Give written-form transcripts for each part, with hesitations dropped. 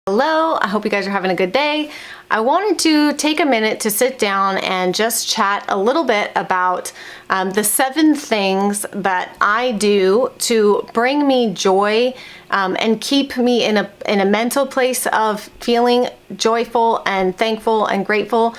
Hello, I hope you guys are having a good day. I wanted to take a minute to sit down and just chat a little bit about the 7 things that I do to bring me joy and keep me in a mental place of feeling joyful and thankful and grateful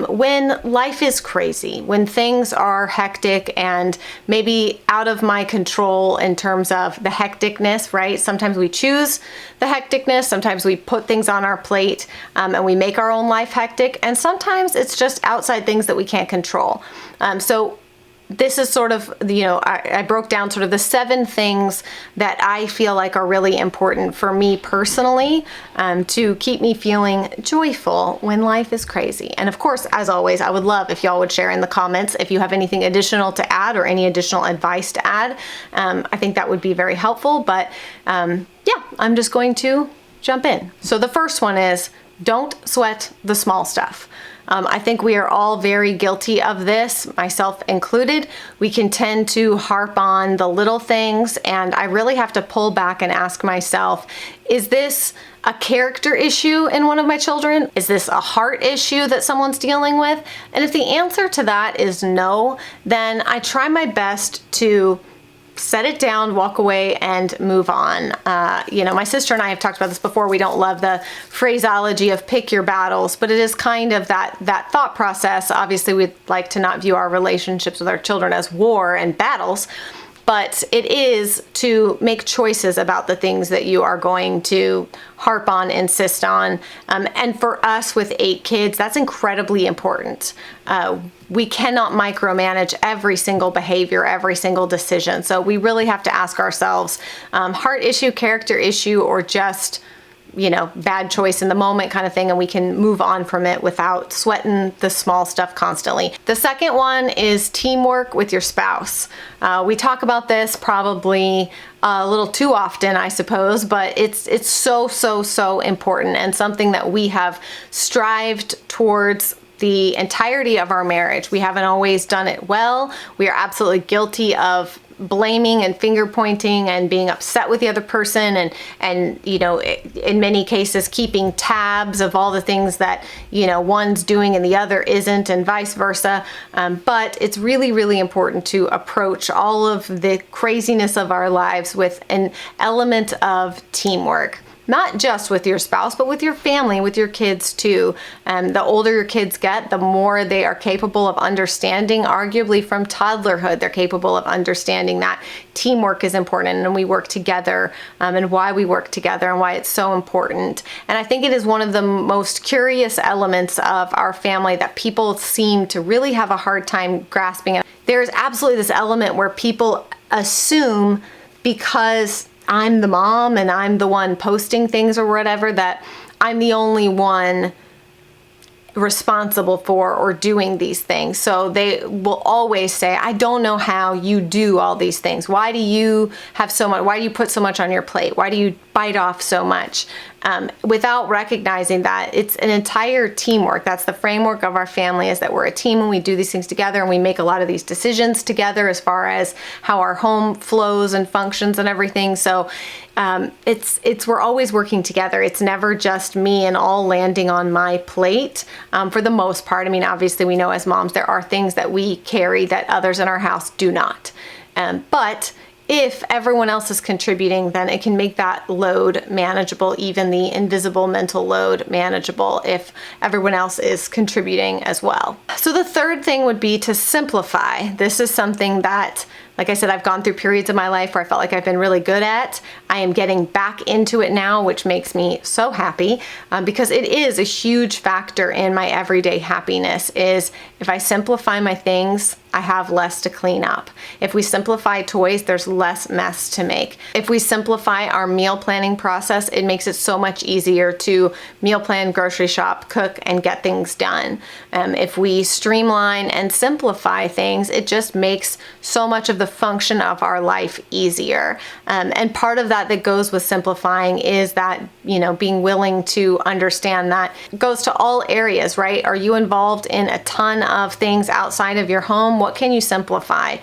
when life is crazy, when things are hectic and maybe out of my control in terms of the hecticness, right? Sometimes we choose the hecticness, sometimes we put things on our plate and we make our own life hectic, and sometimes it's just outside things that we can't control. So this is sort of, I broke down sort of the 7 things that I feel like are really important for me personally to keep me feeling joyful when life is crazy. And of course, as always, I would love if y'all would share in the comments if you have anything additional to add or any additional advice to add. I think that would be very helpful, but yeah, I'm just going to jump in. So the first one is, don't sweat the small stuff. I think we are all very guilty of this, myself included. We can tend to harp on the little things, and I really have to pull back and ask myself, is this a character issue in one of my children? Is this a heart issue that someone's dealing with? And if the answer to that is no, then I try my best to set it down, walk away, and move on. My sister and I have talked about this before. We don't love the phraseology of pick your battles, but it is kind of that thought process. Obviously, we'd like to not view our relationships with our children as war and battles, but it is to make choices about the things that you are going to harp on, insist on. And for us with 8 kids, that's incredibly important. We cannot micromanage every single behavior, every single decision. So we really have to ask ourselves, heart issue, character issue, or just bad choice in the moment kind of thing, and we can move on from it without sweating the small stuff constantly. The second one is teamwork with your spouse. We talk about this probably a little too often, I suppose, but it's so important and something that we have strived towards the entirety of our marriage. We haven't always done it well. We are absolutely guilty of blaming and finger pointing and being upset with the other person and in many cases keeping tabs of all the things that one's doing and the other isn't, and vice versa. But it's really important to approach all of the craziness of our lives with an element of teamwork. Not just with your spouse, but with your family, with your kids too. The older your kids get, the more they are capable of understanding, arguably from toddlerhood, they're capable of understanding that teamwork is important and we work together, and why we work together and why it's so important. And I think it is one of the most curious elements of our family that people seem to really have a hard time grasping. There is absolutely this element where people assume because I'm the mom and I'm the one posting things or whatever, that I'm the only one responsible for or doing these things. So they will always say, I don't know how you do all these things. Why do you have so much? Why do you put so much on your plate? Why do you bite off so much? Without recognizing that it's an entire teamwork. That's the framework of our family, is that we're a team and we do these things together and we make a lot of these decisions together as far as how our home flows and functions and everything. So we're always working together. It's never just me and all landing on my plate for the most part. I mean, obviously we know as moms there are things that we carry that others in our house do not. But if everyone else is contributing, then it can make that load manageable, even the invisible mental load manageable, if everyone else is contributing as well. So the third thing would be to simplify. This is something that, like I said, I've gone through periods of my life where I felt like I've been really good at. I am getting back into it now, which makes me so happy because it is a huge factor in my everyday happiness. Is if I simplify my things, I have less to clean up. If we simplify toys, there's less mess to make. If we simplify our meal planning process, it makes it so much easier to meal plan, grocery shop, cook, and get things done. If we streamline and simplify things, it just makes so much of the function of our life easier. And part of that goes with simplifying is that, being willing to understand that it goes to all areas, right? Are you involved in a ton of things outside of your home? What can you simplify?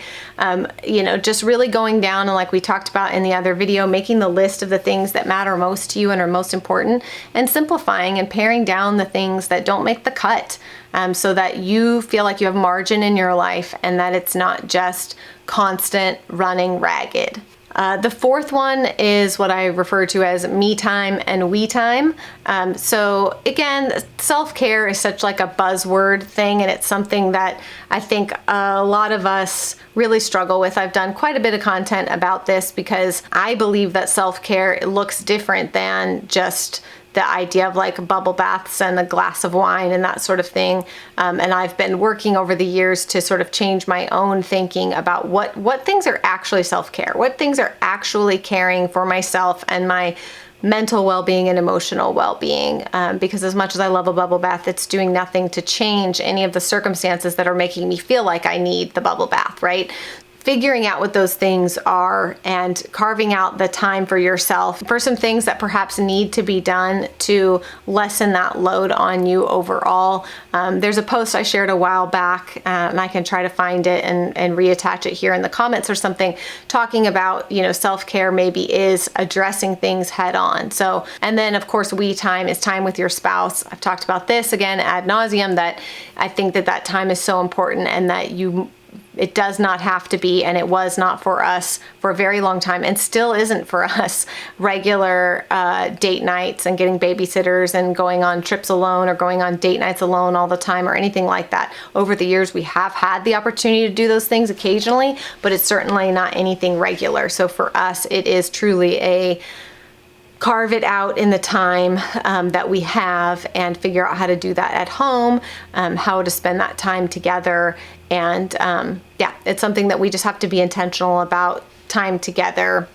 Just really going down and, like we talked about in the other video, making the list of the things that matter most to you and are most important, and simplifying and paring down the things that don't make the cut, so that you feel like you have margin in your life and that it's not just constant running ragged. The fourth one is what I refer to as me time and we time. So again, self-care is such like a buzzword thing, and it's something that I think a lot of us really struggle with. I've done quite a bit of content about this because I believe that self-care looks different than just the idea of like bubble baths and a glass of wine and that sort of thing. And I've been working over the years to sort of change my own thinking about what things are actually self-care, what things are actually caring for myself and my mental well-being and emotional well-being. Because as much as I love a bubble bath, it's doing nothing to change any of the circumstances that are making me feel like I need the bubble bath, right? Figuring out what those things are and carving out the time for yourself for some things that perhaps need to be done to lessen that load on you overall. There's a post I shared a while back, and I can try to find it and reattach it here in the comments or something, talking about, self-care maybe is addressing things head on. So, and then of course, we time is time with your spouse. I've talked about this again ad nauseum, that I think that time is so important, and that it does not have to be, and it was not for us for a very long time, and still isn't for us, regular date nights and getting babysitters and going on trips alone or going on date nights alone all the time or anything like that. Over the years, we have had the opportunity to do those things occasionally, but it's certainly not anything regular. So for us, it is truly a carve it out in the time that we have and figure out how to do that at home, how to spend that time together. And it's something that we just have to be intentional about, time together,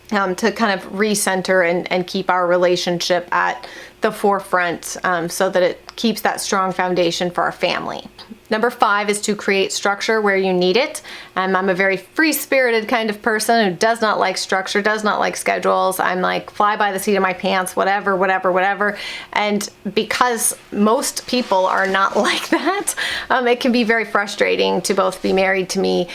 to kind of recenter and keep our relationship at the forefront, so that it keeps that strong foundation for our family. Number 5 is to create structure where you need it. I'm a very free-spirited kind of person who does not like structure, does not like schedules. I'm like fly by the seat of my pants, whatever. And because most people are not like that, it can be very frustrating to both be married to me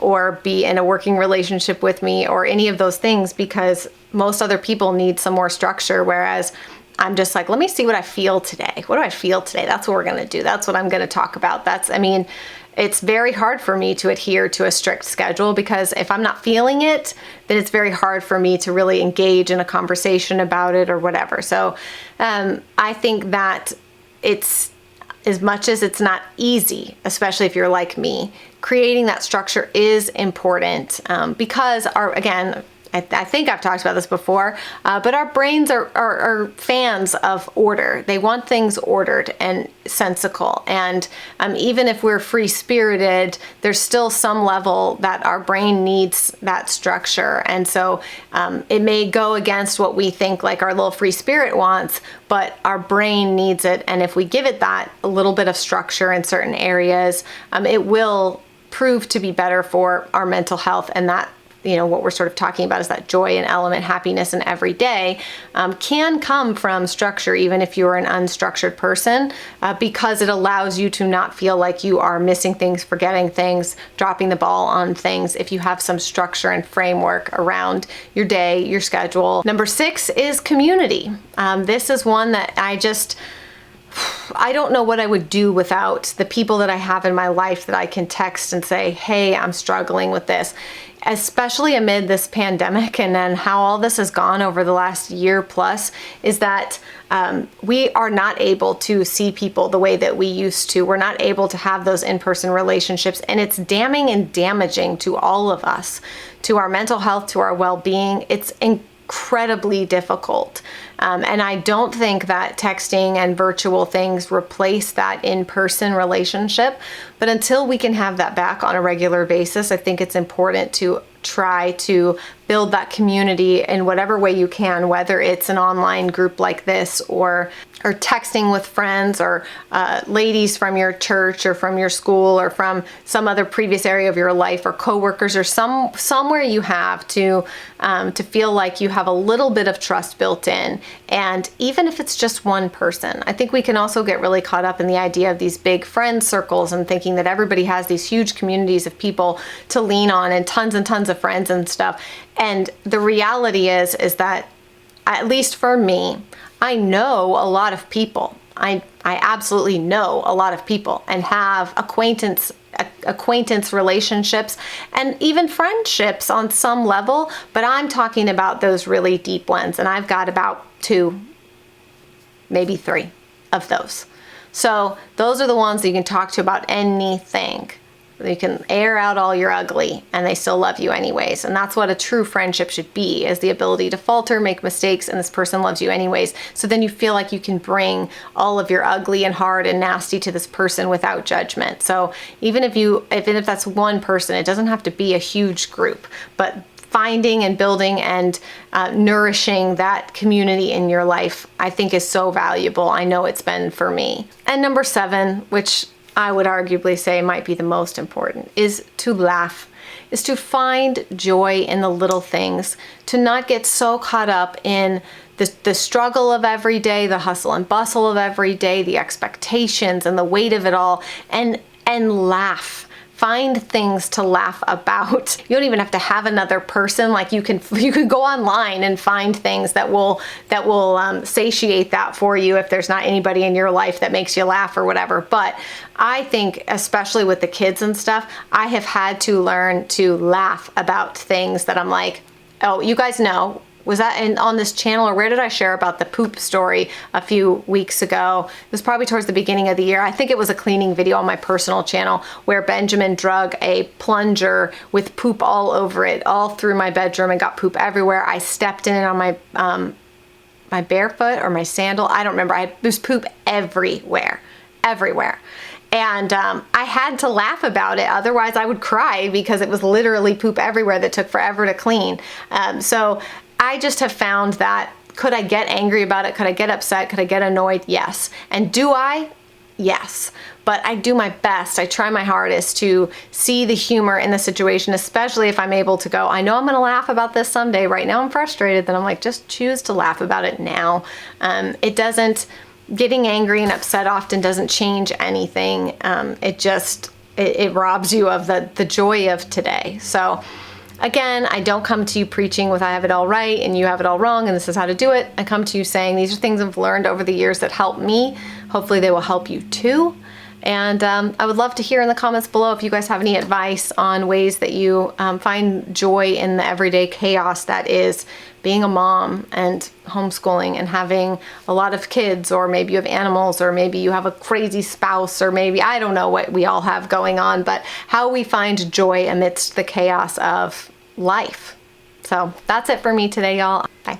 or be in a working relationship with me or any of those things, because most other people need some more structure, whereas I'm just like, let me see what I feel today. What do I feel today? That's what we're going to do. That's what I'm going to talk about. It's very hard for me to adhere to a strict schedule, because if I'm not feeling it, then it's very hard for me to really engage in a conversation about it or whatever. So I think that it's, as much as it's not easy, especially if you're like me, creating that structure is important, because I think I've talked about this before, but our brains are fans of order. They want things ordered and sensical. And even if we're free-spirited, there's still some level that our brain needs that structure. And so it may go against what we think like our little free spirit wants, but our brain needs it. And if we give it that a little bit of structure in certain areas, it will prove to be better for our mental health. And that, what we're sort of talking about is that joy and element, happiness in every day, can come from structure, even if you're an unstructured person, because it allows you to not feel like you are missing things, forgetting things, dropping the ball on things, if you have some structure and framework around your day, your schedule. Number 6 is community. This is one that I don't know what I would do without the people that I have in my life that I can text and say, hey, I'm struggling with this. Especially amid this pandemic and then how all this has gone over the last year plus, is that we are not able to see people the way that we used to. We're not able to have those in-person relationships, and it's damning and damaging to all of us, to our mental health, to our well-being. It's incredibly difficult. And I don't think that texting and virtual things replace that in-person relationship. But until we can have that back on a regular basis, I think it's important to try to build that community in whatever way you can, whether it's an online group like this or texting with friends or ladies from your church or from your school or from some other previous area of your life or coworkers or somewhere you have to feel like you have a little bit of trust built in. And even if it's just one person, I think we can also get really caught up in the idea of these big friend circles and thinking that everybody has these huge communities of people to lean on and tons of friends and stuff. And the reality is that, at least for me, I know a lot of people. I absolutely know a lot of people and have acquaintance relationships and even friendships on some level, but I'm talking about those really deep ones, and I've got about 2, maybe 3 of those. So those are the ones that you can talk to about anything. You can air out all your ugly and they still love you anyways. And that's what a true friendship should be, is the ability to falter, make mistakes, and this person loves you anyways. So then you feel like you can bring all of your ugly and hard and nasty to this person without judgment. So even if that's one person, it doesn't have to be a huge group, but finding and building and nourishing that community in your life, I think, is so valuable. I know it's been for me. And number 7, which I would arguably say might be the most important, is to laugh, is to find joy in the little things, to not get so caught up in the struggle of every day, the hustle and bustle of every day, the expectations and the weight of it all, and laugh. Find things to laugh about. You don't even have to have another person. Like you can go online and find things that will satiate that for you if there's not anybody in your life that makes you laugh or whatever. But I think, especially with the kids and stuff, I have had to learn to laugh about things that I'm like, oh, you guys know. Was that on this channel, or where did I share about the poop story a few weeks ago? It was probably towards the beginning of the year. I think it was a cleaning video on my personal channel where Benjamin drug a plunger with poop all over it, all through my bedroom, and got poop everywhere. I stepped in it on my barefoot or my sandal. I don't remember. There's poop everywhere. And I had to laugh about it. Otherwise, I would cry because it was literally poop everywhere that took forever to clean. So I just have found that, could I get angry about it? Could I get upset? Could I get annoyed? Yes. And do I? Yes. But I do my best. I try my hardest to see the humor in the situation, especially if I'm able to go, I know I'm going to laugh about this someday. Right now I'm frustrated. Then I'm like, just choose to laugh about it now. Getting angry and upset often doesn't change anything. It robs you of the joy of today. So again, I don't come to you preaching with I have it all right and you have it all wrong and this is how to do it. I come to you saying these are things I've learned over the years that help me. Hopefully they will help you too. And I would love to hear in the comments below if you guys have any advice on ways that you find joy in the everyday chaos that is being a mom and homeschooling and having a lot of kids, or maybe you have animals, or maybe you have a crazy spouse, or maybe I don't know what we all have going on, but how we find joy amidst the chaos of life. So that's it for me today, y'all. Bye.